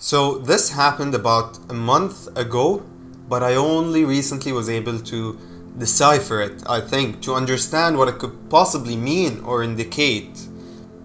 So this happened about a month ago, but I only recently was able to decipher it, I think, to understand what it could possibly mean or indicate.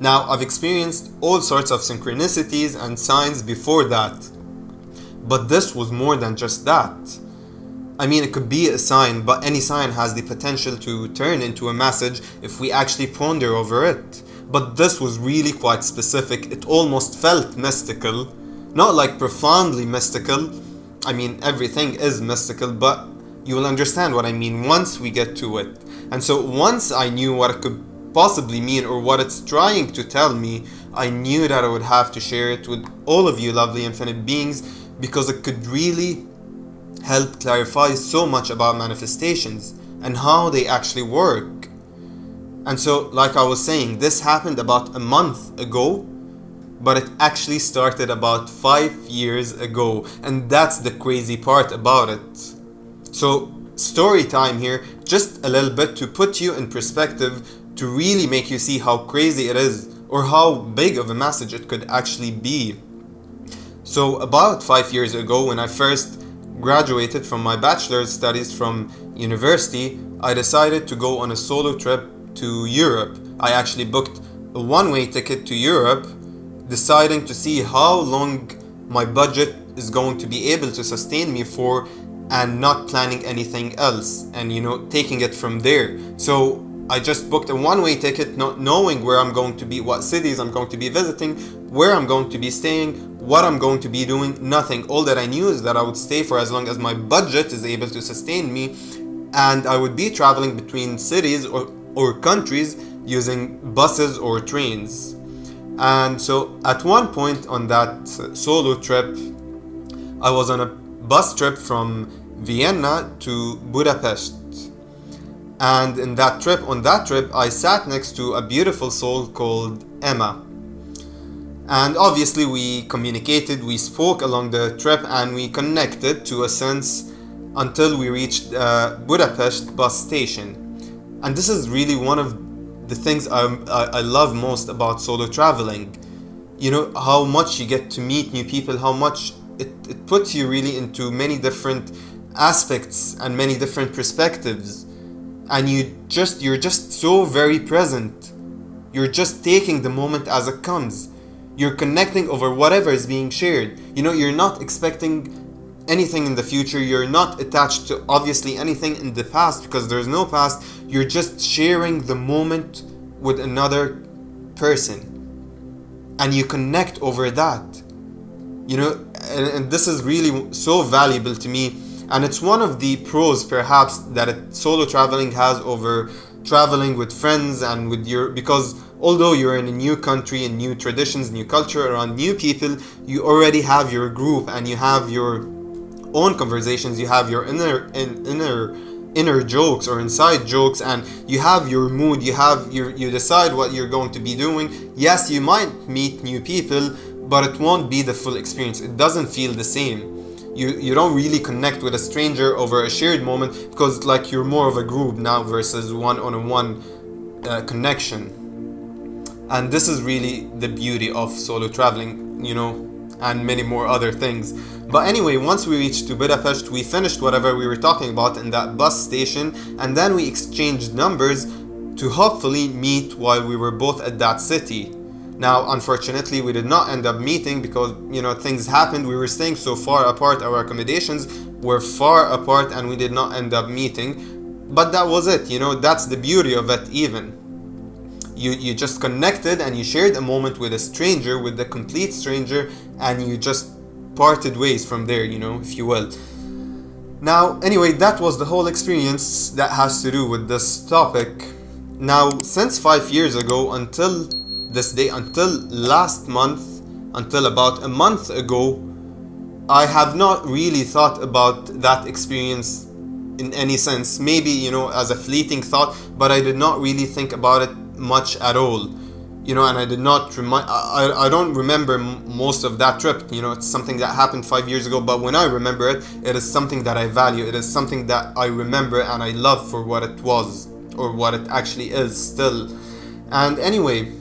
Now, I've experienced all sorts of synchronicities and signs before that, but this was more than just that. I mean, it could be a sign, but any sign has the potential to turn into a message if we actually ponder over it. But this was really quite specific. It almost felt mystical. Not like profoundly mystical. I mean, everything is mystical, but you will understand what I mean once we get to it. And so once I knew what it could possibly mean or what it's trying to tell me, I knew that I would have to share it with all of you lovely infinite beings, because it could really help clarify so much about manifestations and how they actually work. And so, like I was saying, this happened about a month ago, but it actually started about 5 years ago, and that's the crazy part about it. So, story time here, just a little bit to put you in perspective, to really make you see how crazy it is, or how big of a message it could actually be. So, about 5 years ago, when I first graduated from my bachelor's studies from university, I decided to go on a solo trip to Europe. I actually booked a one-way ticket to Europe, deciding to see how long my budget is going to be able to sustain me for, and not planning anything else, and taking it from there. So I just booked a one-way ticket, not knowing where I'm going to be, what cities I'm going to be visiting, where I'm going to be staying, what I'm going to be doing, nothing. All that I knew is that I would stay for as long as my budget is able to sustain me, and I would be traveling between cities or countries using buses or trains. And so at one point on that solo trip, I was on a bus trip from Vienna to Budapest. And on that trip, I sat next to a beautiful soul called Emma. And obviously we communicated, we spoke along the trip, and we connected to a sense until we reached Budapest bus station. And this is really one of the things I love most about solo traveling. How much you get to meet new people, how much it puts you really into many different aspects and many different perspectives. And you're just so very present. You're just taking the moment as it comes. You're connecting over whatever is being shared. You're not expecting anything in the future. You're not attached to obviously anything in the past, because there's no past. You're just sharing the moment with another person, and you connect over that. And this is really so valuable to me, and it's one of the pros perhaps that solo traveling has over traveling with friends and with because although you're in a new country and new traditions, new culture, around new people, you already have your group and you have your own conversations, you have your inner jokes or inside jokes, and you have your mood, you decide what you're going to be doing. Yes, you might meet new people, but it won't be the full experience. It doesn't feel the same. You don't really connect with a stranger over a shared moment, because like you're more of a group now versus one-on-one connection. And this is really the beauty of solo traveling, and many more other things. But anyway, once we reached to Budapest, we finished whatever we were talking about in that bus station, and then we exchanged numbers to hopefully meet while we were both at that city. Now, unfortunately, we did not end up meeting because, things happened. We were staying so far apart, our accommodations were far apart, and we did not end up meeting. But that was it, that's the beauty of it even. You just connected and you shared a moment with a stranger, with a complete stranger, and you just parted ways from there, if you will. Now, anyway, that was the whole experience that has to do with this topic. Now, since 5 years ago until this day, until last month, until about a month ago, I have not really thought about that experience in any sense. Maybe, as a fleeting thought, but I did not really think about it much at all. And I did not I don't remember most of that trip. It's something that happened 5 years ago, but when I remember it, it is something that I value. It is something that I remember and I love for what it was, or what it actually is still. And anyway,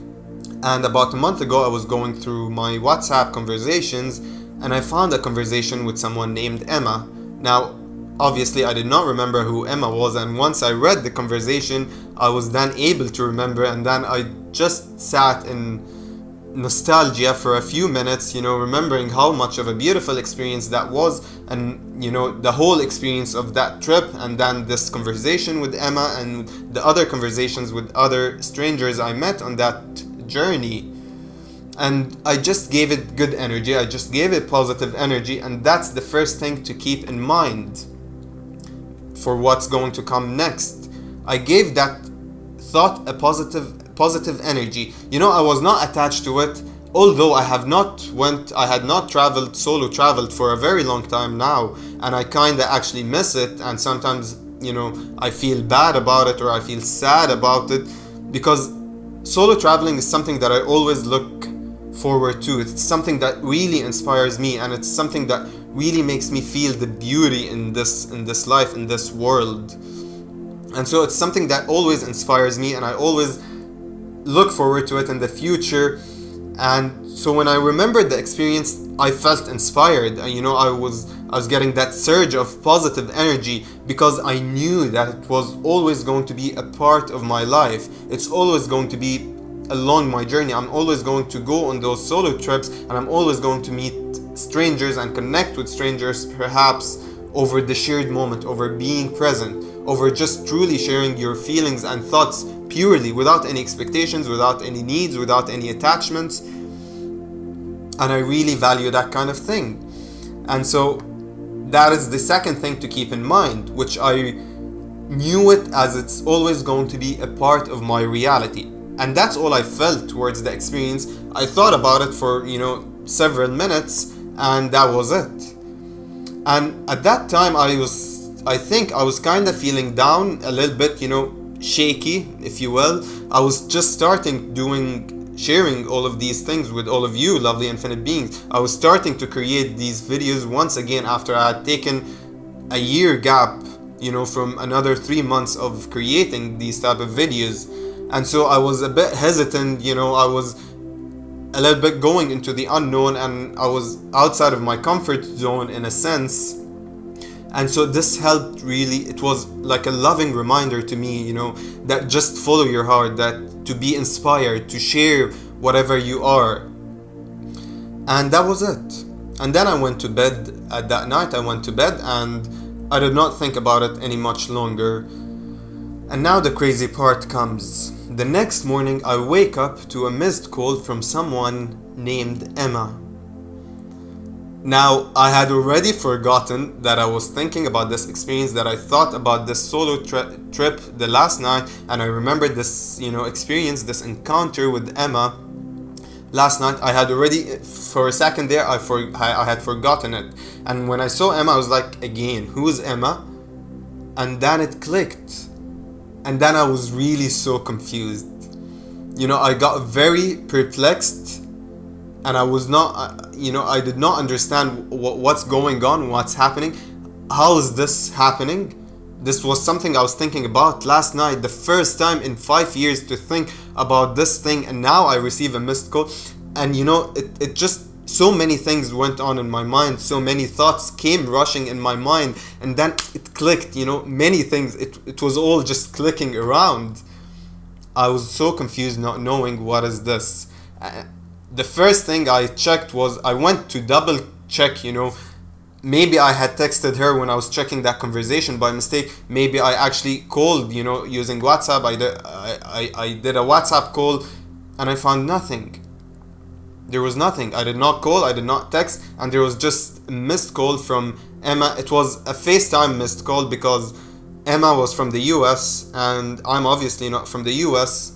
and about a month ago, I was going through my WhatsApp conversations, and I found a conversation with someone named Emma. Now, obviously, I did not remember who Emma was, and once I read the conversation, I was then able to remember, and then I just sat in nostalgia for a few minutes, remembering how much of a beautiful experience that was, and the whole experience of that trip, and then this conversation with Emma and the other conversations with other strangers I met on that journey. And I just gave it good energy, I just gave it positive energy, and that's the first thing to keep in mind for what's going to come next. I gave that thought a positive energy. I was not attached to it, although I had not traveled for a very long time now, and I kinda actually miss it, and sometimes, I feel bad about it or I feel sad about it, because solo traveling is something that I always look forward to. It's something that really inspires me, and it's something that really makes me feel the beauty in this life, in this world. And so it's something that always inspires me, and I always look forward to it in the future. And so when I remembered the experience, I felt inspired. I was getting that surge of positive energy, because I knew that it was always going to be a part of my life. It's always going to be along my journey. I'm always going to go on those solo trips, and I'm always going to meet strangers and connect with strangers, perhaps over the shared moment, over being present, over just truly sharing your feelings and thoughts purely, without any expectations, without any needs, without any attachments. And I really value that kind of thing. And so that is the second thing to keep in mind, which I knew it as it's always going to be a part of my reality. And that's all I felt towards the experience. I thought about it for, several minutes, and that was it. And at that time, I think I was kind of feeling down a little bit, shaky, if you will. I was just sharing all of these things with all of you, lovely infinite beings. I was starting to create these videos once again after I had taken a year gap, from another 3 months of creating these type of videos. And so I was a bit hesitant, I was a little bit going into the unknown, and I was outside of my comfort zone in a sense. And so this helped really. It was like a loving reminder to me, that just follow your heart, that to be inspired, to share whatever you are. And that was it. And then I went to bed. At that night I went to bed, and I did not think about it any much longer. And now the crazy part comes. The next morning I wake up to a missed call from someone named Emma. Now, I had already forgotten that I was thinking about this experience, that I thought about this solo trip the last night, and I remembered this, experience, this encounter with Emma last night. I had already, for a second there, I had forgotten it. And when I saw Emma, I was like, again, who's Emma? And then it clicked. And then I was really so confused. I got very perplexed, and I was not, I did not understand what's going on, what's happening. How is this happening? This was something I was thinking about last night, the first time in 5 years to think about this thing, and now I receive a missed call. And it just, so many things went on in my mind, so many thoughts came rushing in my mind, and then it clicked, many things, it was all just clicking around. I was so confused, not knowing what is this. The first thing I checked was, I went to double check, maybe I had texted her when I was checking that conversation by mistake. Maybe I actually called, using WhatsApp. I did a WhatsApp call, and I found nothing. There was nothing. I did not call, I did not text, and there was just a missed call from Emma. It was a FaceTime missed call, because Emma was from the US, and I'm obviously not from the US.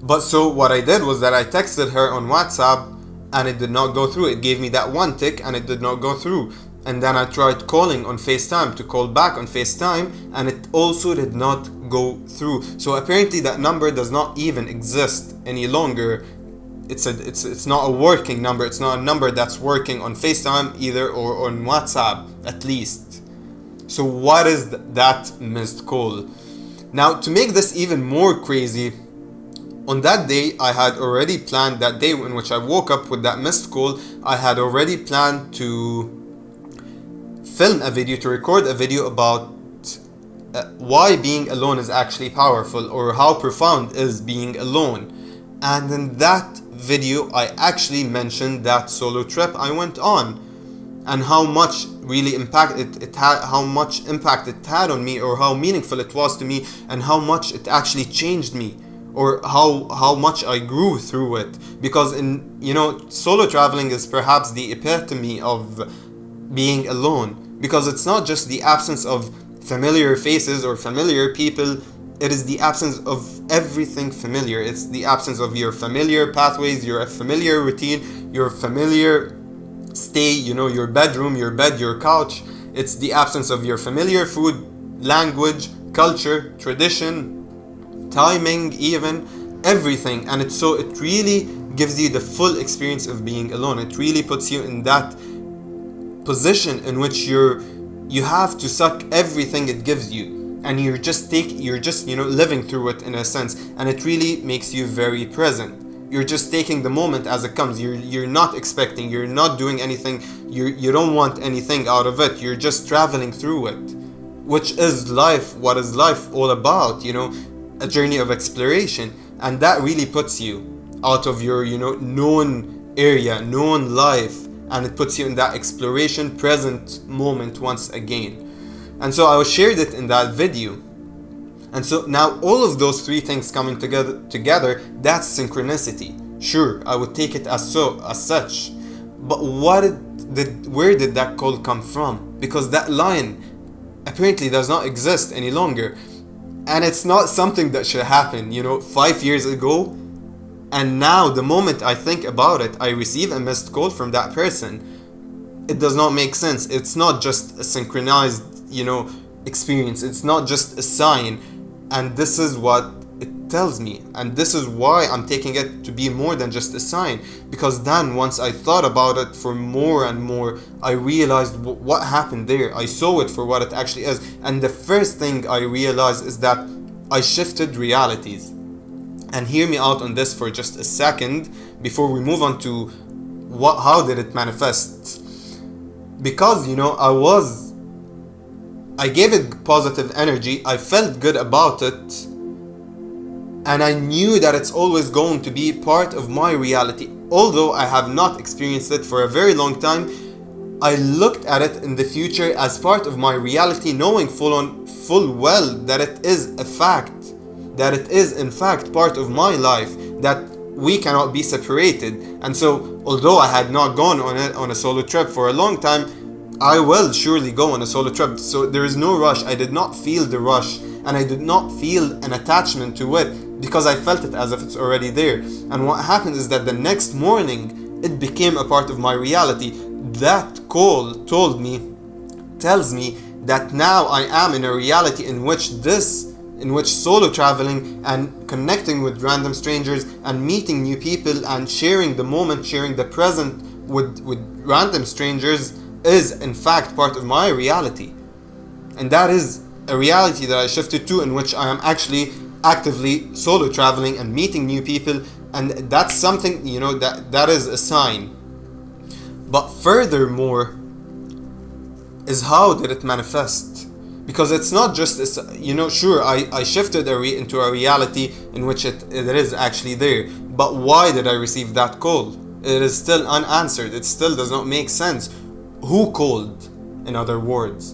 But so what I did was that I texted her on WhatsApp, and it did not go through. It gave me that one tick, and it did not go through. And then I tried calling on FaceTime, to call back on FaceTime, and it also did not go through. So apparently that number does not even exist any longer. It's not a working number. It's not a number that's working on FaceTime either, or on WhatsApp at least. So what is that missed call? Now, to make this even more crazy, On that day, I had already planned, that day in which I woke up with that missed call, I had already planned to film a video, to record a video about why being alone is actually powerful, or how profound is being alone. And in that video, I actually mentioned that solo trip I went on, and how much really impact it had, how much impact it had on me, or how meaningful it was to me, and how much it actually changed me, or how much I grew through it. Because solo traveling is perhaps the epitome of being alone, because it's not just the absence of familiar faces or familiar people, it is the absence of everything familiar. It's the absence of your familiar pathways, your familiar routine, your familiar stay, your bedroom, your bed, your couch. It's the absence of your familiar food, language, culture, tradition, timing, even everything. And it really gives you the full experience of being alone. It really puts you in that position in which you have to suck everything it gives you, and you're just living through it in a sense, and it really makes you very present. You're just taking the moment as it comes. You're not expecting, you're not doing anything, you don't want anything out of it. You're just traveling through it, which is life. What is life all about? A journey of exploration. And that really puts you out of your known area, known life, and it puts you in that exploration present moment once again. And so I shared it in that video. And so now all of those three things coming together, that's synchronicity. Sure, I would take it as such. But where did that call come from? Because that line apparently does not exist any longer. And it's not something that should happen, 5 years ago. And now, the moment I think about it, I receive a missed call from that person. It does not make sense. It's not just a synchronized, experience. It's not just a sign. And this is what it tells me. And this is why I'm taking it to be more than just a sign. Because then, once I thought about it for more and more, I realized what happened there. I saw it for what it actually is. And the first thing I realized is that I shifted realities. And hear me out on this for just a second before we move on to how did it manifest. Because I gave it positive energy, I felt good about it, and I knew that it's always going to be part of my reality. Although I have not experienced it for a very long time, I looked at it in the future as part of my reality, knowing full well that it is a fact. That it is in fact part of my life, that we cannot be separated. And so, although I had not gone on a solo trip for a long time, I will surely go on a solo trip. So there is no rush. I did not feel the rush, and I did not feel an attachment to it, because I felt it as if it's already there. And what happened is that the next morning, it became a part of my reality. That call tells me that now I am in a reality in which solo traveling and connecting with random strangers and meeting new people and sharing the moment, sharing the present with random strangers is in fact part of my reality. And that is a reality that I shifted to, in which I am actually actively solo traveling and meeting new people. And that's something, that is a sign. But furthermore is how did it manifest? Because it's not just, sure, I shifted into a reality in which it is actually there. But why did I receive that call? It is still unanswered. It still does not make sense. Who called, in other words?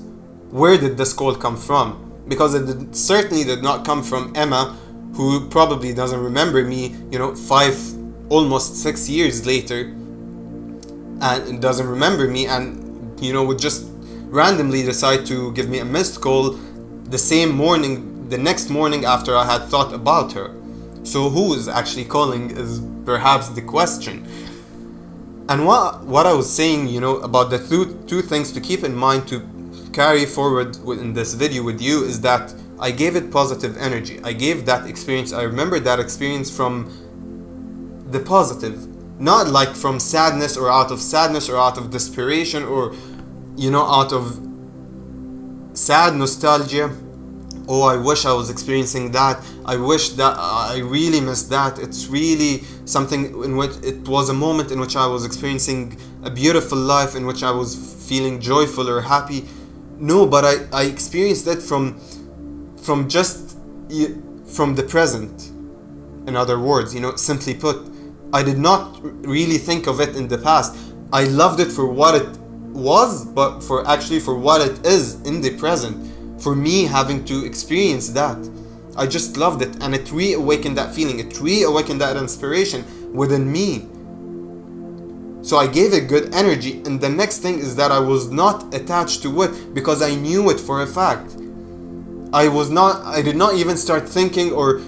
Where did this call come from? Because it certainly did not come from Emma, who probably doesn't remember me, almost 6 years later, and doesn't remember me, and, would just randomly decide to give me a missed call the next morning after I had thought about her. So who is actually calling is perhaps the question. And what I was saying, about the two things to keep in mind to carry forward in this video with you is that I gave it positive energy. I gave that experience, I remember that experience from the positive, not like from sadness or out of desperation or out of sad nostalgia oh, I wish I was experiencing that, I wish that I really missed that, it's really something in which it was a moment in which I was experiencing a beautiful life, in which I was feeling joyful or happy. No, but I experienced it from the present. In other words, simply put, I did not really think of it in the past. I loved it for what it was, but for what it is in the present. For me, having to experience that, I just loved it, and it reawakened that feeling. It reawakened that inspiration within me. So I gave it good energy, and the next thing is that I was not attached to it because I knew it for a fact. I did not even start thinking or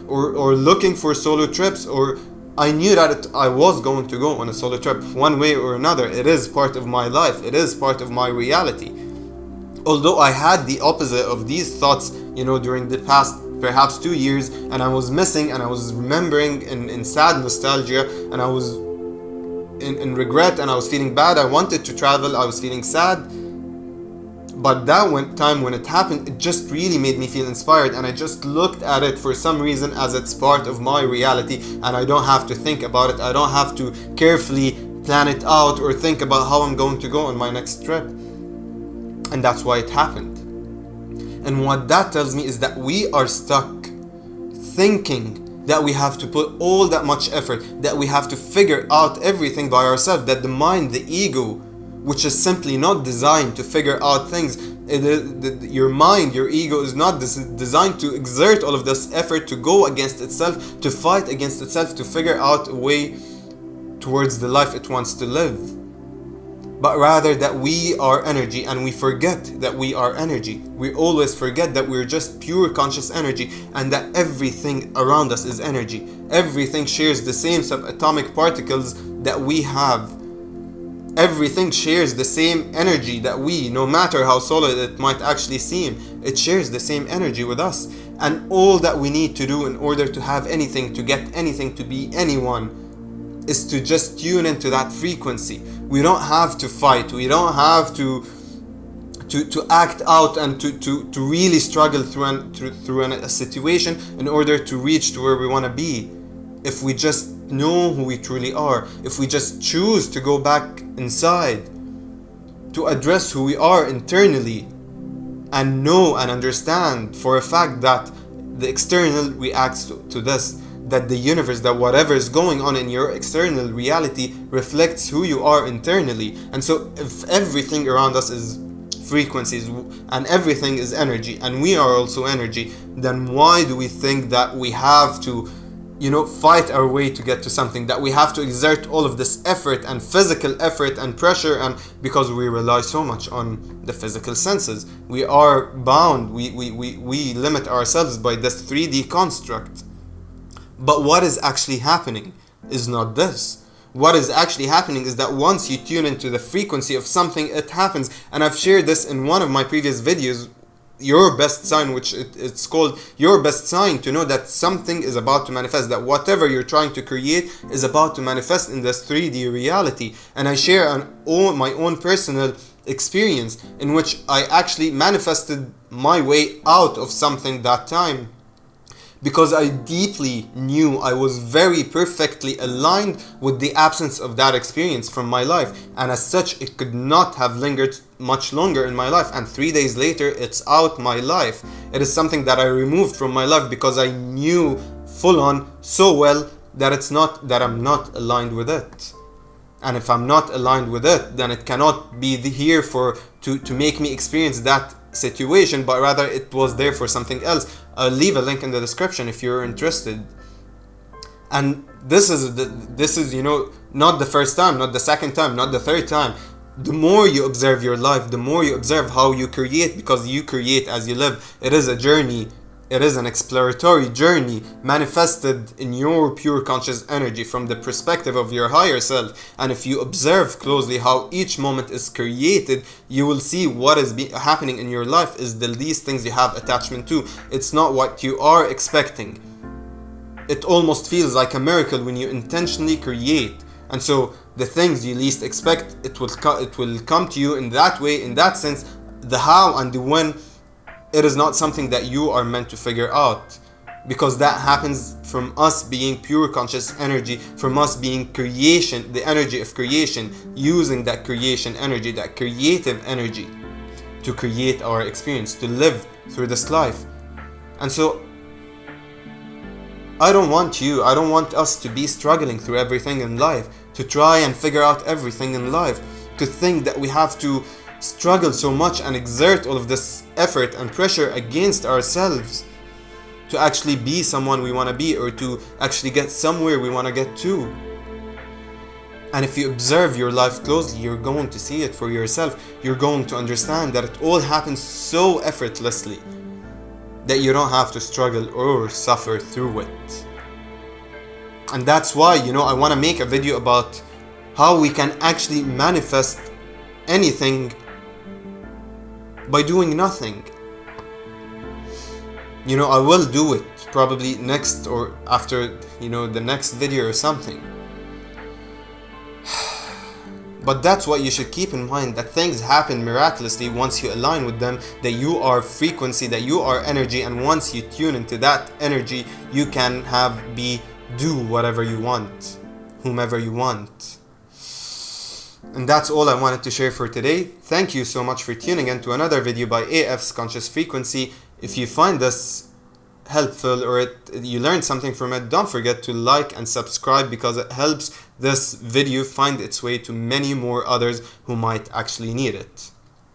looking for solo trips, or I knew that I was going to go on a solo trip one way or another. It is part of my life. It is part of my reality. Although I had the opposite of these thoughts, during the past perhaps 2 years, and I was missing, and I was remembering in sad nostalgia, and I was in regret, and I was feeling bad. I wanted to travel. I was feeling sad. But that time when it happened, it just really made me feel inspired, and I just looked at it for some reason as it's part of my reality, and I don't have to think about it. I don't have to carefully plan it out or think about how I'm going to go on my next trip. And that's why it happened. And what that tells me is that we are stuck thinking that we have to put all that much effort, that we have to figure out everything by ourselves, that the mind, the ego, which is simply not designed to figure out things, your mind, your ego is not designed to exert all of this effort to go against itself, to fight against itself, to figure out a way towards the life it wants to live. But rather that we are energy, and we forget that we are energy. We always forget that we're just pure conscious energy, and that everything around us is energy. Everything shares the same subatomic particles that we have. Everything shares the same energy that we, no matter how solid it might actually seem, it shares the same energy with us. And all that we need to do in order to have anything, to get anything, to be anyone, is to just tune into that frequency. We don't have to fight. We don't have to act out and to really struggle through a situation in order to reach to where we want to be. If we just know who we truly are, if we just choose to go back inside, to address who we are internally, and know and understand for a fact that the external reacts to this, that the universe, that whatever is going on in your external reality reflects who you are internally. And so if everything around us is frequencies and everything is energy, and we are also energy, then why do we think that we have to fight our way to get to something, that we have to exert all of this effort and physical effort and pressure, and because we rely so much on the physical senses, we are bound, we limit ourselves by this 3D construct. But what is actually happening is not this. What is actually happening is that once you tune into the frequency of something, it happens. And I've shared this in one of my previous videos, your best sign, which it's called your best sign to know that something is about to manifest, that whatever you're trying to create is about to manifest in this 3D reality. And I share my own personal experience in which I actually manifested my way out of something that time, because I deeply knew I was very perfectly aligned with the absence of that experience from my life, and as such it could not have lingered much longer in my life. And 3 days later it's out my life. It is something that I removed from my life because I knew full on so well that I'm not aligned with it. And if I'm not aligned with it, then it cannot be here to make me experience that situation, but rather it was there for something else. I'll leave a link in the description if you're interested. And this is not the first time, not the second time, not the third time. The more you observe your life, the more you observe how you create, because you create as you live. It is a journey. It is an exploratory journey manifested in your pure conscious energy from the perspective of your higher self. And if you observe closely how each moment is created, you will see what is happening in your life is the least things you have attachment to. It's not what you are expecting. It almost feels like a miracle when you intentionally create. And so the things you least expect, it will come to you in that way, in that sense. The how and the when it is not something that you are meant to figure out, because that happens from us being pure conscious energy, from us being creation, the energy of creation, using that creation energy, that creative energy to create our experience, to live through this life. And so I don't want us to be struggling through everything in life, to try and figure out everything in life, to think that we have to struggle so much and exert all of this effort and pressure against ourselves to actually be someone we want to be, or to actually get somewhere we want to get to. And if you observe your life closely, you're going to see it for yourself. You're going to understand that it all happens so effortlessly that you don't have to struggle or suffer through it. And that's why, I want to make a video about how we can actually manifest anything by doing nothing. I will do it probably next or after, the next video or something. But that's what you should keep in mind, that things happen miraculously once you align with them, that you are frequency, that you are energy, and once you tune into that energy, you can do whatever you want, whomever you want. And that's all I wanted to share for today. Thank you so much for tuning in to another video by AF's Conscious Frequency. If you find this helpful or you learned something from it, don't forget to like and subscribe, because it helps this video find its way to many more others who might actually need it.